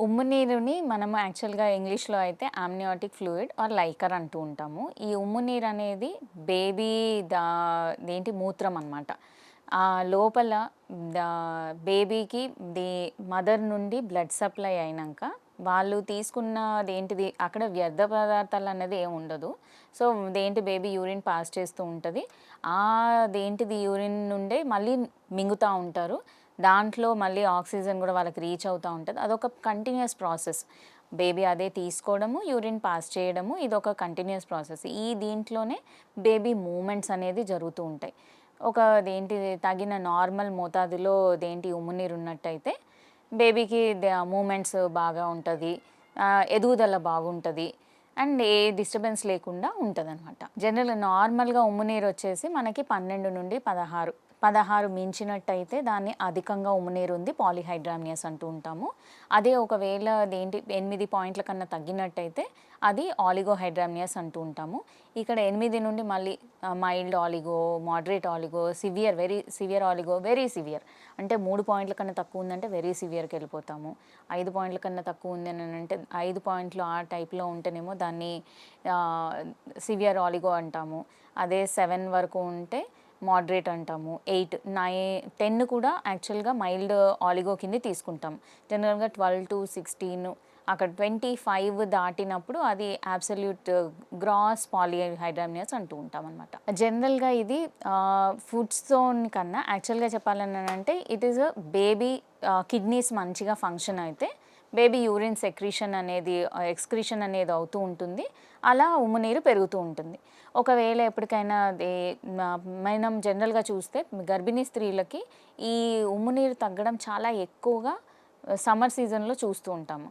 ఉమ్ము నీరుని మనము యాక్చువల్‌గా ఇంగ్లీష్‌లో అయితే అమ్నియోటిక్ ఫ్లూయిడ్ ఆర్ లైకర్ అంటూ ఉంటాము. ఈ ఉమ్ము నీరనేది బేబీ దా దేంటి మూత్రం అనమాట. లోపల దా బేబీకి ది మదర్ నుండి బ్లడ్ సప్లై అయినంక వాళ్ళు తీసుకున్నదేంటిది అక్కడ వ్యర్థ పదార్థాలనేది ఏమి ఉండదు. సో, బేబీ యూరిన్ పాస్ చేస్తూ ఉంటది. దేంటిది యూరిన్ నుండే మళ్ళీ మింగుతా ఉంటారు. దాంట్లో మళ్ళీ ఆక్సిజన్ గూడా వాళ్ళకి రీచ్ అవుతా ఉంటది. అదొక కంటిన్యూయస్ ప్రాసెస్. బేబీ అదే తీసుకోవడము, యూరిన్ పాస్ చేయడము ఇదొక కంటిన్యూయస్ ప్రాసెస్. దీంట్లోనే బేబీ మూవ్‌మెంట్స్ అనేది జరుగుతూ ఉంటాయి. తగిన నార్మల్ మోతాదులో ఉమ్ము నీరు ఉన్నట్టయితే బేబీకి మూవ్‌మెంట్స్ బాగా ఉంటది. ఎదుగుదల బాగుంటది. అండ్ ఏ డిస్టర్బెన్స్ లేకుండా ఉంటదనమాట. జనరల్‌గా నార్మల్‌గా ఉమ్ము నీరొచ్చేసి మనకి 12-16 మించినట్టయితే దాన్ని అధికంగా ఉమ్మునీరు ఉంది పాలీహైడ్రామియస్ అంటూ ఉంటాము. అదే ఒకవేళ 8 పాయింట్ల కన్నా తగ్గినట్టయితే అది ఆలిగోహైడ్రామియస్ అంటూ ఉంటాము. ఇక్కడ 8 నుండి మళ్ళీ mild oligo, moderate oligo, severe, very severe oligo, very severe. అంటే 3 పాయింట్ల కన్నా తక్కువ ఉందంటే వెరీ సివియర్‌కెళ్ళిపోతాము. 5 పాయింట్ల కన్నా తక్కువ ఉంది అనంటే 5 పాయింట్లు ఆ టైప్‌లో ఉంటేనేమో దాన్ని సివియర్ ఆలిగో అంటాము. అదే 7 వరకు ఉంటే మోడరేట్ అంటాము. 10 కూడా యాక్చువల్‌గా మైల్డ్ ఆలిగో కింద తీసుకుంటాం. జనరల్‌గా 12-16 అక్కడ 25 దాటినప్పుడు అది అబ్సల్యూట్ గ్రాస్ పాలీహైడ్రామియస్ అంటూ ఉంటామనమాట. జనరల్‌గా ఇది ఫుడ్స్‌తోని కన్నా యాక్చువల్‌గా చెప్పాలనంటే it is a baby kidneys మంచిగా ఫంక్షన్ అయితే బేబీ యూరిన్ ఎక్స్‌క్రీషన్ అనేది అవుతూ ఉంటుంది. అలా ఉమ్ము నీరు పెరుగుతూ ఉంటుంది. ఒకవేళ ఎప్పటికైనా మనం జనరల్‌గా చూస్తే గర్భిణీ స్త్రీలకి ఈ ఉమ్ము నీరు తగ్గడం చాలా ఎక్కువగా సమ్మర్ సీజన్‌లో చూస్తూ ఉంటాము.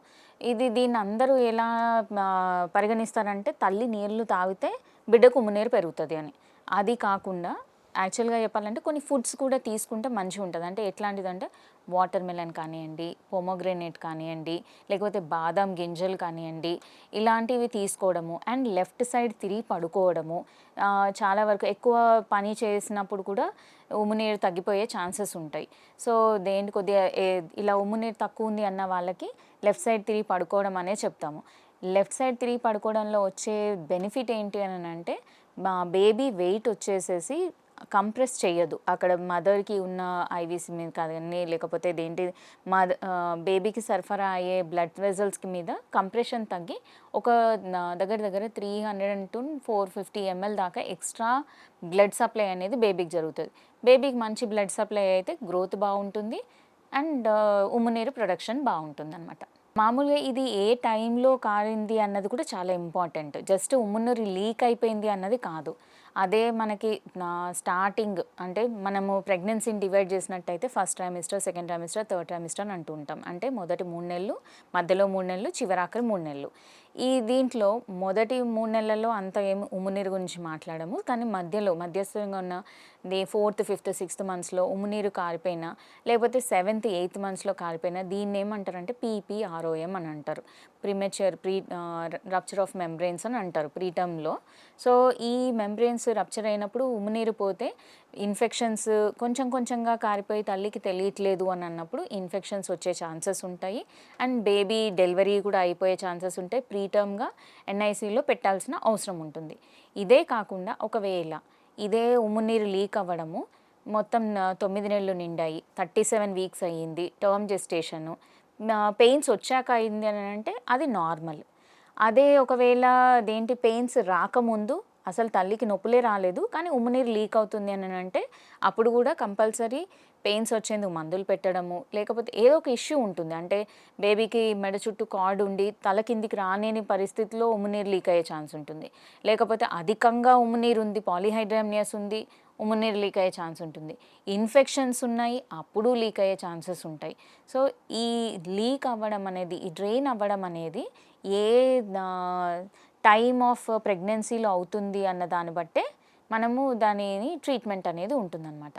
దీన్ని అందరూ ఎలా పరిగణిస్తారంటే తల్లి నీళ్ళు తాగితే బిడ్డకు ఉమ్ము నీరు పెరుగుతది అని. అది కాకుండా యాక్చువల్‌గా చెప్పాలంటే కొన్ని ఫుడ్స్ కూడా తీసుకుంటే మంచిగుంటది. అంటే ఎట్లాంటిదంటే వాటర్ మెలన్ కానియండి, పొమోగ్రానేట్ కానియండి, లేకపోతే బాదాం గింజలు కానియండి, ఇలాంటివి తీసుకోవడము అండ్ లెఫ్ట్ సైడ్ తిరిగి పడుకోవడము. చాలా వరకు ఎక్కువ పని చేసినప్పుడు కూడా ఉమ్ము నీరు తగ్గిపోయే ఛాన్సెస్ ఉంటాయి. సో, కొద్దిగా ఇలా ఉమ్ము నీరు తక్కువుంది అన్న వాళ్ళకి లెఫ్ట్ సైడ్ తిరిగి పడుకోవడం అనేది చెప్తాము. లెఫ్ట్ సైడ్ తిరిగి పడుకోవడంలో వచ్చే బెనిఫిట్ ఏంటి అనంటే మా బేబీ వెయిట్ వచ్చేసేసి కంప్రెస్ చెయ్యదు. అక్కడ మదర్‌కి ఉన్న ఐవీస్ మీద కానియండి, లేకపోతే బేబీకి సరఫరా అయ్యే బ్లడ్ వెసల్స్‌కి మీద కంప్రెషన్ తగ్గి ఒక దగ్గర దగ్గర 300-450 ఎంఎల్ దాకా ఎక్స్‌ట్రా బ్లడ్ సప్లై అనేది బేబీకి జరుగుతది. బేబీకి మంచి బ్లడ్ సప్లై అయితే గ్రోత్ బావుంటుంది. అండ్ ఉమ్ము నీరు ప్రొడక్షన్ బావుంటుందనమాట. మామూలుగా ఇది ఏ టైంలో కారింది అన్నది కూడా చాలా ఇంపార్టెంట్. జస్ట్ ఉమ్మునూరి లీక్ అయిపోయింది అన్నది కాదు. అదే మనకి స్టార్టింగ్ అంటే మనము ప్రెగ్నెన్సీని డివైడ్ చేసినట్టయితే first trimester, second trimester, third trimester అని అంటూ ఉంటాం. అంటే మొదటి 3 నెలలు, మధ్యలో 3 నెలలు, చివరాఖరి 3 నెలలు. దీంట్లో మొదటి 3 నెలల్లో అంత ఏమి ఉమ్మునీరు గురించి మాట్లాడము. కానీ మధ్యస్థంగా ఉన్న ఫోర్త్, ఫిఫ్త్, సిక్స్త్ మంత్స్‌లో ఉమ్మునీరు కారిపోయినా, లేకపోతే సెవెంత్, ఎయిత్ మంత్స్‌లో కారిపోయినా దీన్నేమంటారంటే పీపీఆర్ఓఎం అని అంటారు. రప్చర్ ఆఫ్ మెంబ్రెయిన్స్ అని అంటారు ప్రీటర్మ్‌లో. సో, ఈ మెంబ్రెయిన్స్ రప్చర్ అయినప్పుడు ఉమ్మునీరు పోతే ఇన్ఫెక్షన్స్ కొంచెం కొంచెంగా కారిపోయి తల్లికి తెలియట్లేదు అని అన్నప్పుడు ఇన్ఫెక్షన్స్ వచ్చే ఛాన్సెస్ ఉంటాయి. అండ్ బేబీ డెలివరీ కూడా అయిపోయే ఛాన్సెస్ ఉంటాయి. ప్రీటర్మ్‌గా ఎన్ఐసీయూలో పెట్టాల్సిన అవసరం ఉంటుంది. ఇదే కాకుండా ఒకవేళ ఇదే ఉమ్మునీరు లీక్ అవ్వడము మొత్తం 9 నెలలు నిండాయి, 37 వీక్స్ అయ్యింది, టర్మ్ జెస్టేషను, పెయిన్స్ వచ్చాక అయింది అనంటే అది నార్మల్. అదే ఒకవేళ పెయిన్స్ రాకముందు అసలు తల్లికి నొప్పులే రాలేదు. కానీ ఉమ్మునీరు లీక్ అవుతుంది అనంటే అప్పుడు గూడా కంపల్సరీ పెయిన్స్ వచ్చేందుకు మందులు పెట్టడము, లేకపోతే ఏదో ఒక ఇష్యూ ఉంటుంది. అంటే బేబీకి మెడ చుట్టూ కార్డ్ ఉండి తల కిందికి రాలేని పరిస్థితిలో ఉమ్మునీరు లీక్ అయ్యే ఛాన్స్ ఉంటుంది. లేకపోతే అధికంగా ఉమ్మునీరు ఉంది, పాలీహైడ్రామియస్ ఉంది, ఉమ్మునీరు లీక్ అయ్యే ఛాన్స్ ఉంటుంది. ఇన్ఫెక్షన్స్ ఉన్నాయి, అప్పుడు లీక్ అయ్యే ఛాన్సెస్ ఉంటాయి. సో, ఈ డ్రైన్ అవ్వడం అనేది ఏ టైమ్ ఆఫ్ ప్రెగ్నెన్సీలో అవుతుంది అన్న దాన్ని బట్టే మనము ట్రీట్మెంట్ అనేది ఉంటుందన్నమాట.